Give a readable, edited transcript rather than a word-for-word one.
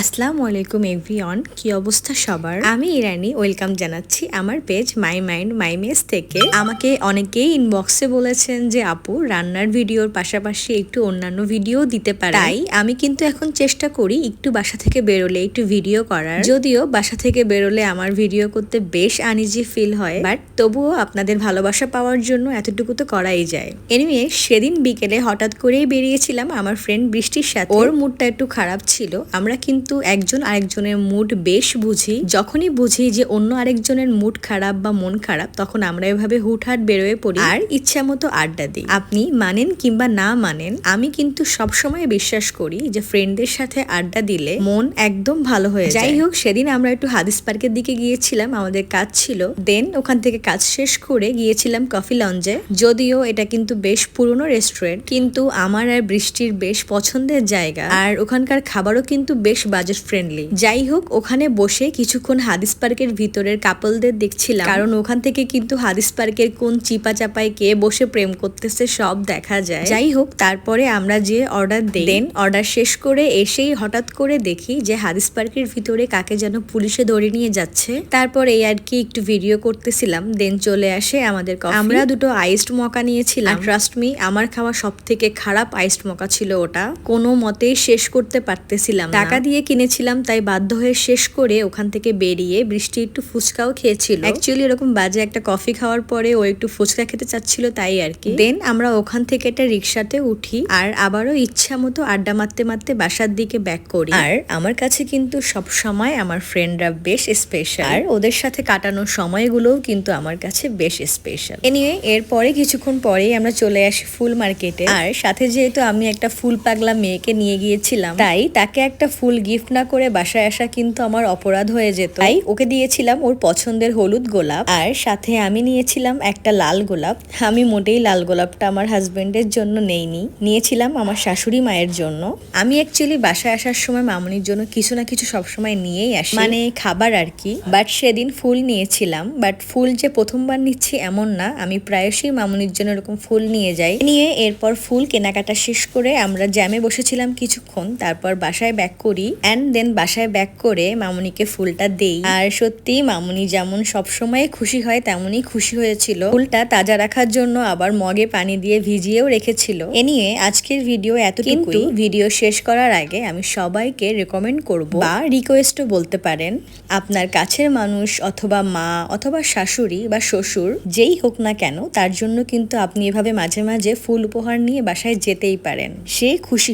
আসসালামু আলাইকুম এভরিওয়ান, কি অবস্থা সবার? আমি ইরানি ওয়েলকাম জানাচ্ছি আমার page my mind my mess থেকে। আমাকে অনেকেই ইনবক্সে বলেছেন যে আপু রান্নার ভিডিওর পাশাপাশি একটু অন্যান্য ভিডিও দিতে পারে। তাই আমি কিন্তু এখন চেষ্টা করি একটু বাসা থেকে বেরোলে একটু ভিডিও করার। যদিও বাসা থেকে বেরোলে আমার ভিডিও করতে বেশ আনইজি ফিল হয়, বাট তবুও আপনাদের ভালোবাসা পাওয়ার জন্য এতটুকু তো করাই যায়। এনিওয়ে সেদিন বিকেলে হঠাৎ করেই বেরিয়েছিলাম আমার ফ্রেন্ড বৃষ্টির সাথে। ওর মুডটা একটু খারাপ ছিল। আমরা কিন্তু একজন আরেকজনের মুড বেশ বুঝি। যখনই বুঝি যে অন্য আরেকজনের মুড খারাপ বা মন খারাপ, তখন আমরা এভাবে হুটহাট বেরোয় পড়ি আর ইচ্ছা মতো আড্ডা দিই। আপনি মানেন কিংবা না মানেন, আমি কিন্তু সবসময় বিশ্বাস করি যে ফ্রেন্ডদের সাথে আড্ডা দিলে মন একদম ভালো হয়ে যায়। যাই হোক, সেদিন আমরা একটু হাদিস পার্কের দিকে গিয়েছিলাম, আমাদের কাজ ছিল। দেন ওখান থেকে কাজ শেষ করে গিয়েছিলাম কফি লঞ্জে। যদিও এটা কিন্তু বেশ পুরনো রেস্টুরেন্ট, কিন্তু আমার আর বৃষ্টির বেশ পছন্দের জায়গা। আর ওখানকার খাবারও কিন্তু বেশ বাজেট ফ্রেন্ডলি। যাই হোক, ওখানে বসে কিছুক্ষণ হাদিস পার্কের ভিতরের কাপলদের দেখছিলাম, কারণ ওখান থেকে কিন্তু হাদিস পার্কের কোন চিপা চাপায় কে বসে প্রেম করতেছে সব দেখা যায়। যাই হোক, তারপরে আমরা যে অর্ডার দেই, দেন অর্ডার শেষ করে এসেই হঠাৎ করে দেখি যে হাদিস পার্কের ভিতরে কাকে যেন পুলিশে ধরে নিয়ে যাচ্ছে। তারপর এই আর কি একটু ভিডিও করতেছিলাম, দেন চলে আসে আমাদের কফি। আমরা দুটো আইসড মকা নিয়েছিলাম। ট্রাস্ট মি, আমার খাওয়া সব থেকে খারাপ আইসড মকা ছিল ওটা। কোনো মতেই শেষ করতে পারতেছিলাম না। টাকা দিয়ে কিনেছিলাম, তাই বাধ্য হয়ে শেষ করে ওখান থেকে বেরিয়ে বৃষ্টি একটু ফুচকাও খেয়েছিল। অ্যাকচুয়ালি এরকম বাজে একটা কফি খাওয়ার পরে ও একটু ফুচকা খেতে চাচ্ছিল, তাই আর কি। দেন আমরা ওখান থেকে একটা রিক্সাতে উঠি আর আবারও ইচ্ছা মতো আড্ডা মারতে মারতে বাসার দিকে ব্যাক করি। আর আমার কাছে কিন্তু সব সময় আমার ফ্রেন্ডরা বেশ স্পেশাল, আর ওদের সাথে কাটানোর সময়গুলোও কিন্তু আমার কাছে বেশ স্পেশাল। এনিওয়ে এরপরে কিছুক্ষণ পরেই আমরা চলে আসি ফুল মার্কেটে। আর সাথে যেহেতু আমি একটা ফুল পাগলা মেয়েকে নিয়ে গিয়েছিলাম, তাই তাকে একটা ফুল গিফট না করে বাসায় আসা কিন্তু আমার অপরাধ হয়ে যেত। তাই ওকে দিয়েছিলাম ওর পছন্দের হলুদ গোলাপ, আর সাথে আমি নিয়েছিলাম একটা লাল গোলাপ। আমি মোটেই লাল গোলাপটা আমার হাজবেন্ডের জন্য নেইনি, নিয়েছিলাম আমার শাশুড়ি মায়ের জন্য। আমি অ্যাকচুয়ালি বাসায় আসার সময় মামুনির জন্য কিছু না কিছু সবসময় নিয়েই আসি, মানে খাবার আর কি। বাট সেদিন ফুল নিয়েছিলাম, বাট ফুল যে প্রথমবার নিচ্ছি এমন না, আমি প্রায়শই মামুনির জন্য এরকম ফুল নিয়ে যাই। নিয়ে এরপর ফুল কেনাকাটা শেষ করে আমরা জ্যামে বসেছিলাম কিছুক্ষণ, তারপর বাসায় ব্যাক করি। অ্যান্ড দেন বাসায় ব্যাক করে মামুনিকে ফুলটা দেই। আর সত্যি মামুনি যেমন সবসময় খুশি হয় তেমনই খুশি হয়েছিল। ফুলটা তাজা রাখার জন্য আবার মগে পানি দিয়ে ভিজিয়েও রেখেছিল। এ নিয়ে আজকের ভিডিও এতটুকুই। কিন্তু ভিডিও শেষ করার আগে আমি সবাইকে রেকমেন্ড করব বা রিকোয়েস্টও বলতে পারেন, আপনার কাছের মানুষ অথবা মা অথবা শাশুড়ি বা শ্বশুর যেই হোক না কেন, তার জন্য কিন্তু আপনি এভাবে মাঝে মাঝে ফুল উপহার নিয়ে বাসায় যেতেই পারেন। সে খুশি